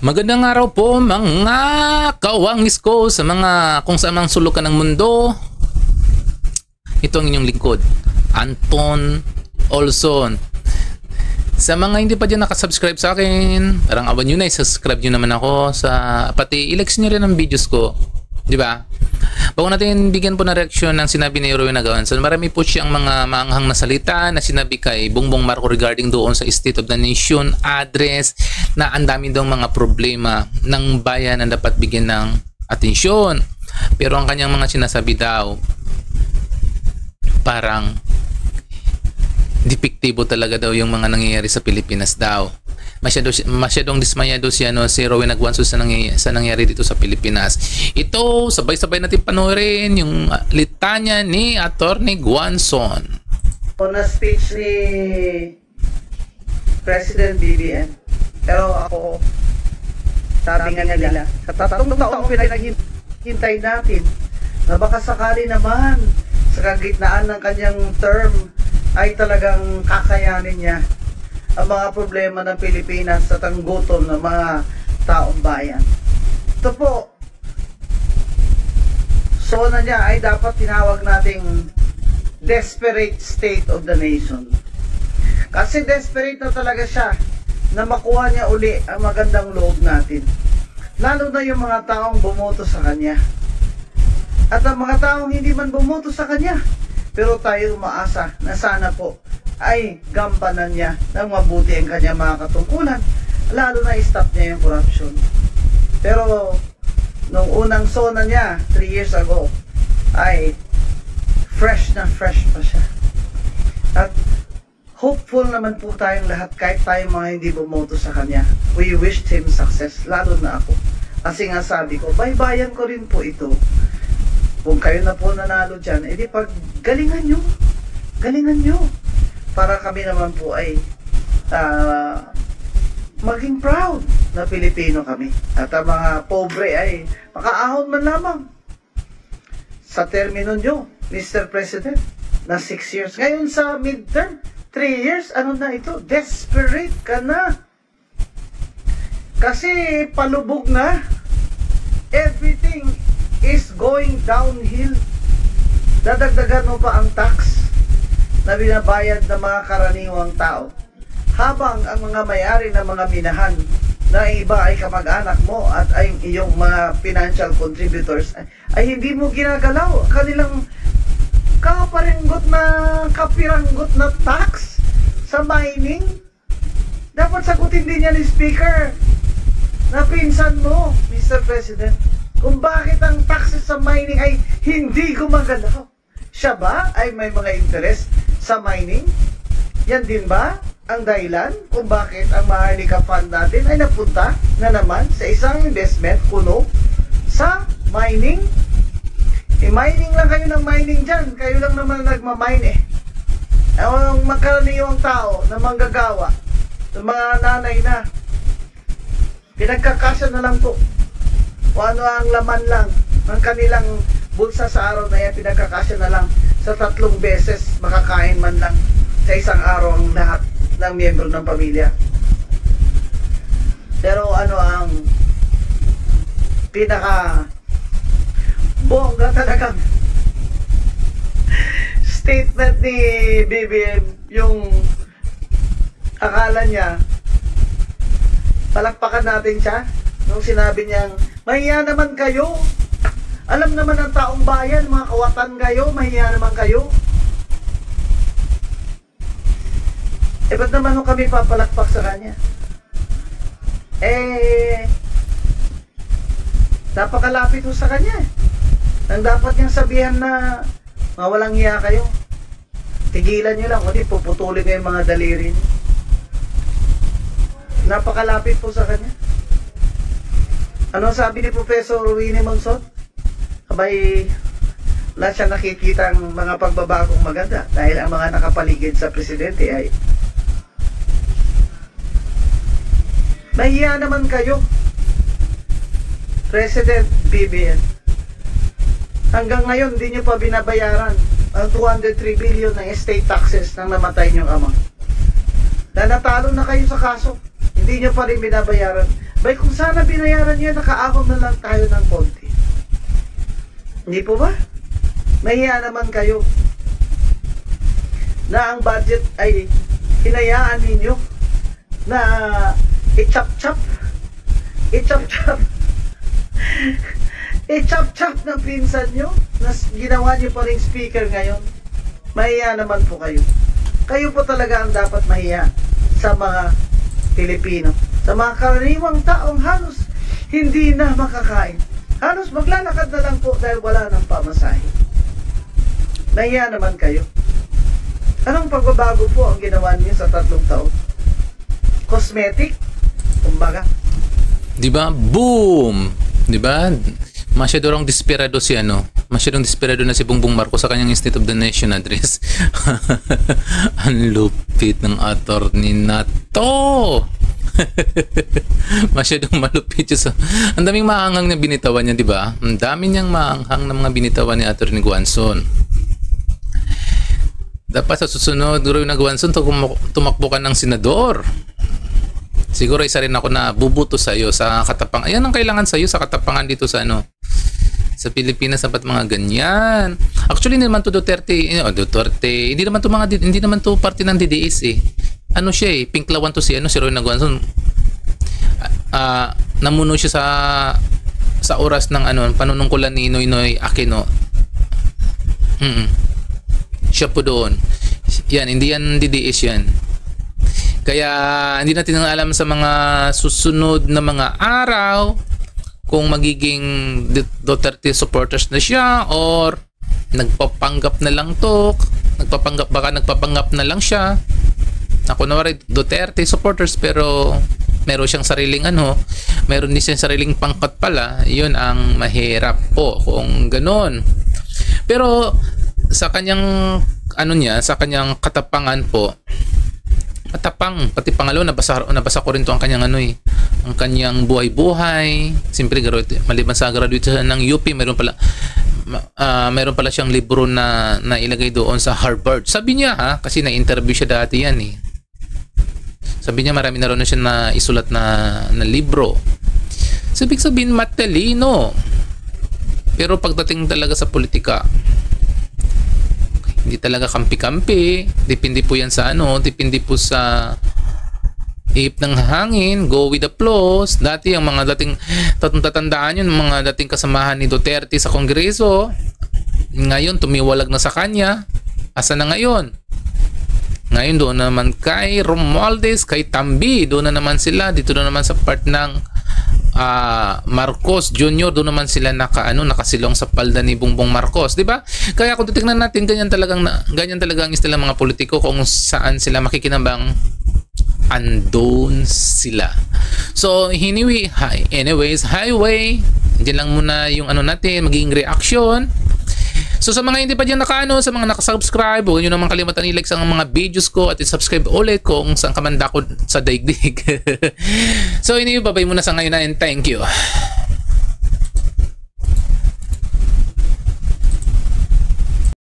Magandang araw po mga kawangis ko sa mga kung saan mang sulukan ng mundo. Ito ang inyong lingkod, Anton Olson. Sa mga hindi pa dyan nakasubscribe sa akin, parang awan nyo na, subscribe nyo naman ako sa, pati i-like nyo rin ang videos ko, di ba? Bago natin bigyan po ng reaksyon ng sinabi ni Rowena Gawanson, marami po siyang mga maanghang na salita na sinabi kay Bongbong Marcos regarding doon sa State of the Nation address na ang dami daw mga problema ng bayan na dapat bigyan ng atensyon. Pero ang kanyang mga sinasabi daw, parang depektibo talaga daw yung mga nangyayari sa Pilipinas daw. Masyadong dismayado siya si Rowena Gawanson sa nangyayari dito sa Pilipinas. Ito, sabay-sabay natin panoorin yung litanya ni Attorney Gawanson. Na speech ni President BBM. Pero ako, sabi nga nila, sa tatlong taong pinaghintay natin, na baka sakali naman sa kagitnaan ng kanyang term ay talagang kakayanin niya ang mga problema ng Pilipinas at ang gutom ng mga taong bayan. Ito po, sona niya ay dapat tinawag nating desperate state of the nation. Kasi desperate na talaga siya na makuha niya uli ang magandang loob natin. Lalo na yung mga taong bumoto sa kanya. At ang mga taong hindi man bumoto sa kanya, pero tayo umaasa na sana po ay gampanan niya ng mabuti ang kanyang mga katungkulan, lalo na i-stop niya yung corruption. Pero nung unang sona niya 3 years ago ay fresh na fresh pa siya. At hopeful naman po tayong lahat, kahit tayong mga hindi bumoto sa kanya. We wished him success, lalo na ako. Kasi nga sabi ko, baybayan ko rin po ito. Kung kayo na po nanalo dyan, edi pag galingan nyo, para kami naman po ay maging proud na Pilipino kami. At ang mga pobre ay makaahon man lamang sa termino nyo, Mr. President, na 6 years. Ngayon sa midterm, 3 years, ano na ito? Desperate ka na. Kasi palubog na. Everything is going downhill. Dadagdagan mo pa ang tax na binabayad ng mga karaniwang tao, habang ang mga may-ari ng mga minahan na iba ay kamag-anak mo at ay iyong mga financial contributors ay hindi mo ginagalaw kanilang kapiranggot na tax sa mining. Dapat sagutin din yan ni Speaker na pinsan mo, Mr. President, kung bakit ang taxes sa mining ay hindi gumagalaw. Siya ba ay may mga interest sa mining? Yan din ba ang dahilan kung bakit ang Maharlika Fund natin ay napunta na naman sa isang investment kuno sa mining? Mining lang kayo ng mining dyan. Kayo lang naman nagmamine Ang magkaraniwang tao na manggagawa, ng mga nanay na, pinagkakasya na lang po kung ano ang laman lang ng kanilang bulsa sa araw na yan, pinagkakasya na lang sa 3 beses makakain man lang sa isang araw ang lahat ng miyembro ng pamilya. Pero ano ang pinaka bongga talagang statement ni BBM, yung akala niya palakpakan natin siya nung sinabi niyang mahiya naman kayo. Alam naman ng taong bayan, mga kawatan kayo, mahiya naman kayo. Ba't naman ho kami papalakpak sa kanya? Napakalapit ho sa kanya. Nang dapat niyang sabihan na mawalang hiya kayo. Tigilan niyo lang, o di puputulin kayo mga daliri niyo. Napakalapit po sa kanya. Ano sabi ni Professor Winnie Monson? Abay, wala siyang nakikita ang mga pagbabagong maganda dahil ang mga nakapaligid sa presidente ay mahiya naman kayo, President BBM. Hanggang ngayon, hindi nyo pa binabayaran ang 203 billion ng estate taxes ng namatay niyong ama. Na natalo na kayo sa kaso, hindi nyo pa rin binabayaran Bay, kung sana binayaran niya, nakaahon na lang tayo ng konti. Hindi po ba? Mahiya naman kayo na ang budget ay hinayaan ninyo na i-chop-chop i-chop-chop ng pinsan nyo na ginawa nyo pa rin speaker ngayon. Mahiya naman po kayo. Kayo po talaga ang dapat mahiya sa mga Pilipino, sa mga karaniwang taong halos hindi na makakain. Halos maglalakad na lang po dahil wala ng pamasahe. Mahiya naman kayo. Anong pagbabago po ang ginawa niyo sa 3 taon? Cosmetic? Kumbaga. Diba? Boom! Diba? Masyadong desperado si masyadong desperado na si Bongbong Marcos sa kanyang State of the Nation address. Ang lupit ng attorney na to! Masyadong malupit siya. Ang daming maanghang na binitawan niya, diba? Ang dami niyang maanghang na mga binitawan ni attorney Guanzon. Dapat sa susunod, Guru na Guanzon, tumakbo ka ng senador. Siguro isa rin ako na bubuto sa iyo sa katapang. Ayan ang kailangan sa iyo sa katapangan dito sa sa Pilipinas, dapat mga ganyan. Actually, hindi naman to Duterte, hindi naman to parte ng DDS eh. Ano siya eh, pinklawan to si Roy Naguanzon. Namuno siya sa oras ng panunungkulan ni Noynoy Aquino. Siya po doon. Yan, hindi yan DDS yan. Kaya hindi natin alam sa mga susunod na mga araw kung magiging Duterte supporters na siya or nagpapanggap na lang to. Baka nagpapanggap na lang siya. Ako na Duterte supporters pero meron siyang sariling meron din siyang sariling pangkat pala. Yun ang mahirap po kung ganoon. Pero sa kanyang sa kanyang katapangan po, matapang, pati pangalo nabasa ko rin to ang kanyang ang kanyang buhay-buhay. Siyempre maliban sa graduate ng UP, meron pala siyang libro na ilagay doon sa Harvard. Sabi niya kasi na-interview siya dati yan eh. Sabi niya marami na rin siya na isulat na libro. Sabi sabihin matalino. Pero pagdating talaga sa politika, hindi talaga kampi-kampi. Depende po yan sa depende po sa ihip ng hangin, go with the flows. Dati ang mga dating tatandaan yun, mga dating kasamahan ni Duterte sa Kongreso, ngayon tumiwalag na sa kanya. Asa na ngayon? Ngayon doon naman kay Romualdez, kay Tambi, doon na naman sila. Dito na naman sa part ng Marcos Jr., doon naman sila nakasilong sa palda ni Bongbong Marcos, di ba? Kaya kung titingnan natin, ganyan talaga ang istila ng mga politiko, kung saan sila makikinabang, andun sila. So anyways, highway, diyan lang muna yung natin, magiging reaction. So sa mga hindi pa dyan sa mga nakasubscribe, huwag nyo naman kalimutan i-like sa mga videos ko at i-subscribe ulit kung saan ka man dako sa daigdig. So babay muna sa ngayon and thank you.